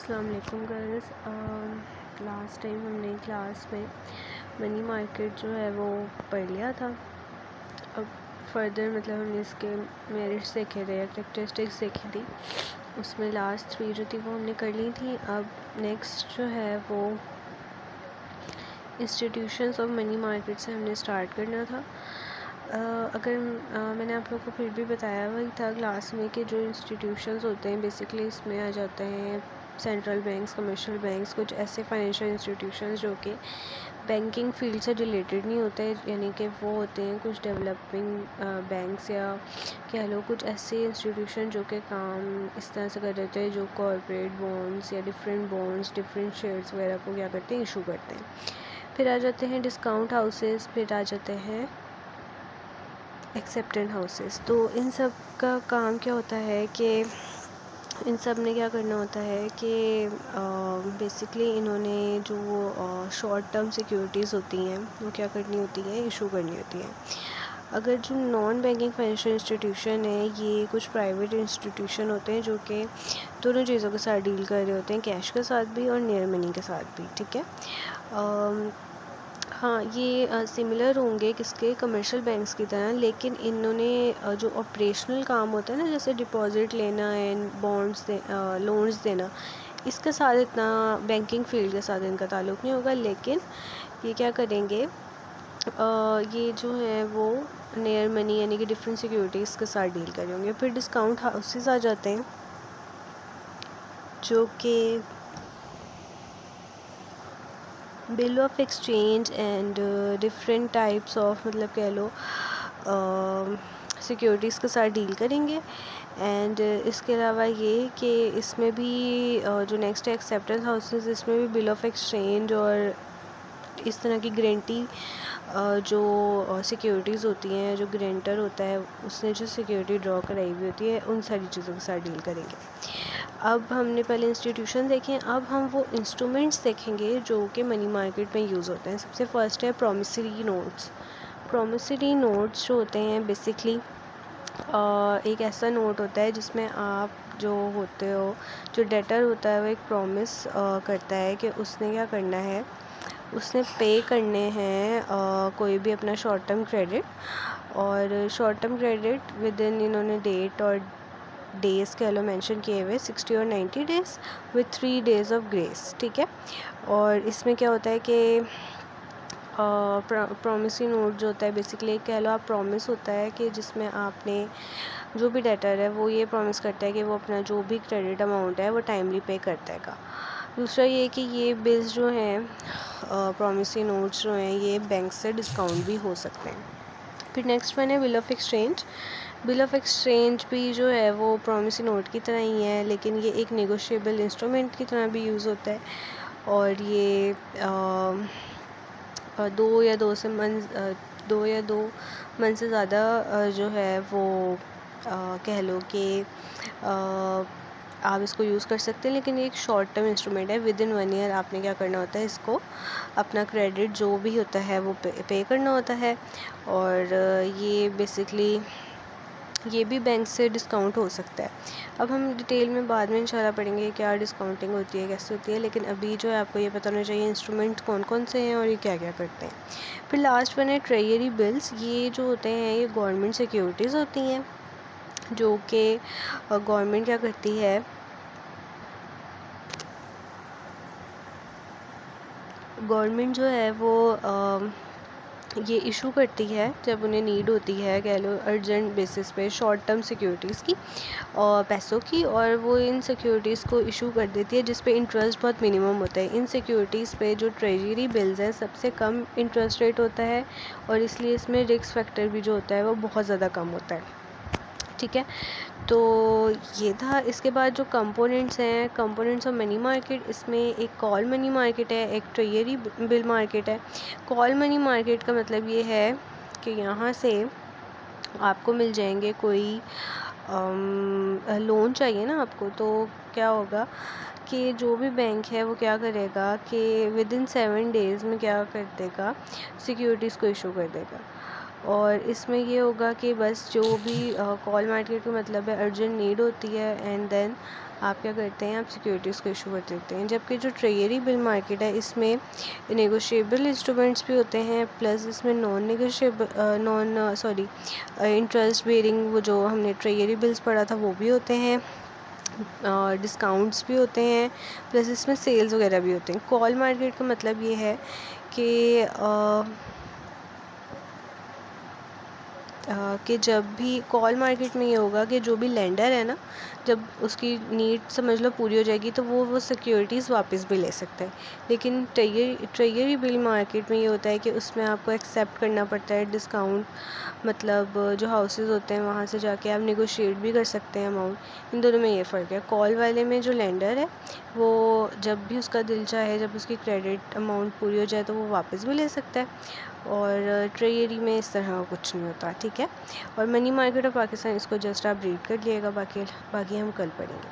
अस्सलाम वालेकुम girls. Last time हमने क्लास में मनी मार्केट जो है वो पढ़ लिया था। अब फर्दर मतलब हमने इसके मेरिट्स देखे थे या कैरेक्टरिस्टिक्स देखी थी, उसमें लास्ट 3 जो थी वो हमने कर ली थी। अब नेक्स्ट जो है वो इंस्टीट्यूशंस ऑफ मनी मार्केट से हमने स्टार्ट करना था। अगर मैंने आप लोगों को फिर भी बताया हुआ था क्लास में कि जो इंस्टीट्यूशंस होते हैं बेसिकली इसमें आ जाते हैं सेंट्रल बैंक्स, कमर्शियल बैंक्स, कुछ ऐसे फाइनेंशियल इंस्टीट्यूशंस जो कि बैंकिंग फील्ड से रिलेटेड नहीं होते, यानी कि वो होते हैं कुछ डेवलपिंग बैंक्स या कह लो कुछ ऐसे इंस्टीट्यूशन जो कि काम इस तरह से कर देते हैं जो कॉर्पोरेट बॉन्ड्स या डिफरेंट बॉन्ड्स, डिफरेंट शेयर्स वगैरह को क्या करते हैं, इशू करते हैं। फिर आ जाते हैं डिस्काउंट हाउसेस, फिर आ जाते हैं एक्सेप्टेंस हाउसेस। तो इन सब का काम क्या होता है कि इन सब ने क्या करना होता है कि बेसिकली इन्होंने जो शॉर्ट टर्म सिक्योरिटीज़ होती हैं वो क्या करनी होती है, इशू करनी होती है। अगर जो नॉन बैंकिंग फाइनेंशियल इंस्टीट्यूशन है ये कुछ प्राइवेट इंस्टीट्यूशन होते हैं जो कि दोनों चीज़ों के साथ डील कर रहे होते हैं, कैश के साथ भी और नियर मनी के साथ भी। ठीक है। हाँ, ये सिमिलर होंगे किसके, कमर्शियल बैंक्स की तरह, लेकिन इन्होंने जो ऑपरेशनल काम होता है ना, जैसे डिपॉज़िट लेना एंड बॉन्ड्स लोन्स देना, इसके साथ इतना बैंकिंग फील्ड के साथ इनका ताल्लुक़ नहीं होगा। लेकिन ये क्या करेंगे, ये जो है वो नियर मनी यानी कि डिफरेंट सिक्योरिटीज़ के साथ डील करेंगे। फिर डिस्काउंट हाउसेस आ जाते हैं जो कि bill of exchange and different types of मतलब कह लो सिक्योरिटीज़ के साथ डील करेंगे। एंड इसके अलावा ये कि इसमें भी जो नेक्स्ट है एक्सेप्टेंस हाउसेस, इसमें भी बिल ऑफ एक्सचेंज और इस तरह की गारंटी जो सिक्योरिटीज़ होती हैं, जो गारंटर होता है उसने जो सिक्योरिटी ड्रॉ कराई हुई होती है, उन सारी चीज़ों के साथ डील करेंगे। अब हमने पहले इंस्टीट्यूशन देखे, अब हम वो इंस्ट्रूमेंट्स देखेंगे जो कि मनी मार्केट में यूज़ होते हैं। सबसे फर्स्ट है प्रॉमिसरी नोट्स। प्रॉमिसरी नोट्स जो होते हैं बेसिकली एक ऐसा नोट होता है जिसमें आप जो होते हो, जो डेटर होता है वो एक प्रॉमिस करता है कि उसने क्या करना है, उसने पे करने हैं कोई भी अपना शॉर्ट टर्म क्रेडिट, और short term credit with in इन्होंने डेट और डेज़ के मेंशन किए हुए 60 और 90 days with 3 days of grace. ठीक है। और इसमें क्या होता है कि प्रॉमिसरी नोट जो होता है बेसिकली कह लो आप प्रॉमिस होता है कि जिसमें आपने जो भी डेटर है वो ये प्रॉमिस करता है कि वो अपना जो भी क्रेडिट अमाउंट है वो टाइमली पे करता है। दूसरा ये कि ये बिल्स जो हैं प्रॉमिसरी नोट्स जो हैं ये बैंक से डिस्काउंट भी हो सकते हैं। फिर नेक्स्ट वन है bill of exchange. Bill of exchange भी जो है वो प्रॉमिसरी नोट की तरह ही है, लेकिन ये एक नेगोशिएबल इंस्ट्रूमेंट की तरह भी यूज़ होता है। और ये दो या दो मंथ से ज़्यादा जो है वो कह लो कि आप इसको यूज़ कर सकते हैं, लेकिन ये एक शॉर्ट टर्म इंस्ट्रूमेंट है। विद इन 1 ईयर आपने क्या करना होता है, इसको अपना क्रेडिट जो भी होता है वो पे करना होता है। और ये बेसिकली ये भी बैंक से डिस्काउंट हो सकता है। अब हम डिटेल में बाद में इंशाल्लाह पढ़ेंगे क्या डिस्काउंटिंग होती है, कैसे होती है, लेकिन अभी जो है आपको ये पता होना चाहिए इंस्ट्रूमेंट कौन कौन से हैं और ये क्या क्या करते हैं। फिर लास्ट वन है ट्रेजरी बिल्स। ये जो होते हैं ये गवर्नमेंट सिक्योरिटीज़ होती हैं जो कि गवर्नमेंट क्या करती है, गवर्नमेंट जो है वो ये इशू करती है जब उन्हें नीड होती है, कह लो अर्जेंट बेसिस पे शॉर्ट टर्म सिक्योरिटीज़ की और पैसों की, और वो इन सिक्योरिटीज़ को इशू कर देती है जिस पे इंटरेस्ट बहुत मिनिमम होता है। इन सिक्योरिटीज़ पे जो ट्रेजरी बिल्स हैं सबसे कम इंटरेस्ट रेट होता है, और इसलिए इसमें रिस्क फैक्टर भी जो होता है वो बहुत ज़्यादा कम होता है। ठीक है। तो ये था। इसके बाद जो कंपोनेंट्स हैं, कंपोनेंट्स ऑफ मनी मार्केट, इसमें एक कॉल मनी मार्केट है, एक ट्रेजरी बिल मार्केट है। कॉल मनी मार्केट का मतलब ये है कि यहाँ से आपको मिल जाएंगे कोई लोन चाहिए ना आपको, तो क्या होगा कि जो भी बैंक है वो क्या करेगा कि विद इन 7 डेज़ में क्या कर देगा, सिक्योरिटीज़ को इशू कर देगा। और इसमें ये होगा कि बस जो भी कॉल मार्केट का मतलब है अर्जेंट नीड होती है, एंड देन आप क्या करते हैं, आप सिक्योरिटीज़ को इशू कर देते हैं। जबकि जो ट्रेजरी बिल मार्केट है इसमें नेगोशिएबल इंस्ट्रूमेंट्स भी होते हैं, प्लस इसमें इंटरेस्ट बेरिंग वो जो हमने ट्रेजरी बिल्स पढ़ा था वो भी होते हैं, डिस्काउंट्स भी होते हैं, प्लस इसमें सेल्स वगैरह भी होते हैं। कॉल मार्केट का मतलब ये है कि जब भी कॉल मार्केट में ये होगा कि जो भी लेंडर है ना, जब उसकी नीड समझ लो पूरी हो जाएगी तो वो सिक्योरिटीज़ वापस भी ले सकता है। लेकिन ट्रेजरी बिल मार्केट में ये होता है कि उसमें आपको एक्सेप्ट करना पड़ता है डिस्काउंट, मतलब जो हाउसेस होते हैं वहाँ से जाके आप नेगोशिएट भी कर सकते हैं अमाउंट। इन दोनों में ये फ़र्क है। कॉल वाले में जो लेंडर है वो जब भी उसका दिल चाहे, जब उसकी क्रेडिट अमाउंट पूरी हो जाए तो वो वापस भी ले सकता है, और ट्रेजरी में इस तरह कुछ नहीं होता, ठीक है। और मनी मार्केट ऑफ पाकिस्तान, इसको जस्ट आप रीड कर लिएगा, बाकी हम कल पढ़ेंगे।